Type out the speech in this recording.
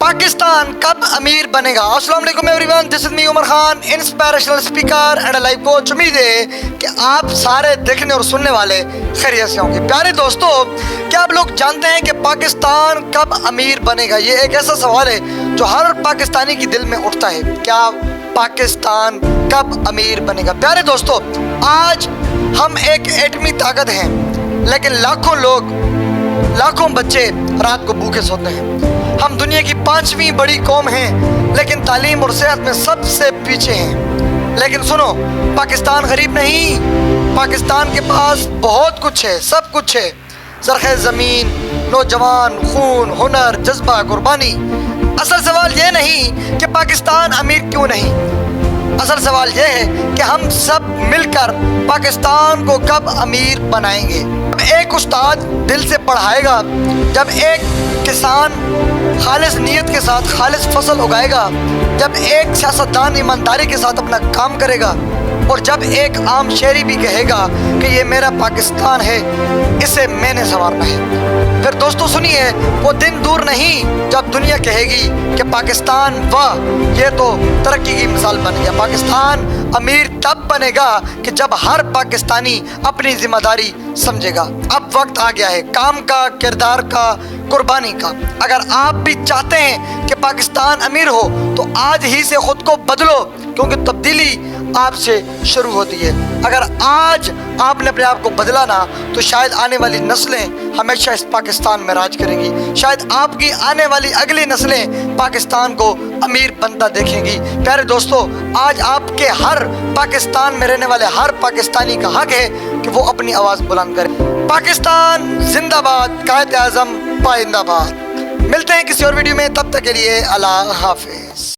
पाकिस्तान कब अमीर बनेगा। अस्सलाम वालेकुम everyone, this is me Umar Khan, inspirational speaker and life coach. उम्मीद है कि आप सारे देखने और सुनने वाले खैरियत से होंगे। प्यारे दोस्तों, क्या आप लोग जानते हैं कि पाकिस्तान कब अमीर बनेगा। ये एक ऐसा सवाल है जो हर पाकिस्तानी के दिल में उठता है। क्या पाकिस्तान कब अमीर बनेगा। प्यारे दोस्तों, आज हम एक एटमी ताकत हैं, लेकिन लाखों बच्चे रात को भूखे सोते हैं। हम दुनिया की 5वीं बड़ी कौम हैं, लेकिन तालीम और सेहत में सबसे पीछे हैं। लेकिन सुनो, पाकिस्तान गरीब नहीं, पाकिस्तान के पास बहुत कुछ है, सब कुछ है। ज़रख़े ज़मीन, नौजवान, खून, हुनर, जज्बा, कुर्बानी। असल सवाल ये नहीं कि पाकिस्तान अमीर क्यों नहीं, असल सवाल ये है कि हम सब मिलकर पाकिस्तान को कब अमीर बनाएंगे। जब एक उस्ताद दिल से पढ़ाएगा, जब एक किसान खालिस नीयत के साथ खालिस फसल उगाएगा, जब एक सियासतदान ईमानदारी के साथ अपना काम करेगा, और जब एक आम शहरी भी कहेगा कि ये मेरा पाकिस्तान है, इसे मैंने संवारना है। फिर दोस्तों सुनिए, वो दिन दूर नहीं जब दुनिया कहेगी कि पाकिस्तान वाह, ये तो तरक्की की मिसाल बन गया। पाकिस्तान अमीर तब बनेगा कि जब हर पाकिस्तानी अपनी जिम्मेदारी समझेगा। अब वक्त आ गया है काम का, किरदार का, कुर्बानी का। अगर आप भी चाहते हैं कि पाकिस्तान अमीर हो तो आज ही से खुद को बदलो, क्योंकि तब्दीली आपसे शुरू होती है। अगर आज आपने अपने आप को बदला ना, तो शायद आने वाली नस्लें हमेशा इस पाकिस्तान में राज करेंगी। शायद आपकी आने वाली अगली नस्लें पाकिस्तान को अमीर बनता देखेंगी। प्यारे दोस्तों, आज आपके हर पाकिस्तान में रहने वाले हर पाकिस्तानी का हक है कि वो अपनी आवाज़ बुलंद करे। पाकिस्तान जिंदाबाद, कायद आज़म पाइंदाबाद। मिलते हैं किसी और वीडियो में, तब तक के लिए अल्लाह हाफिज।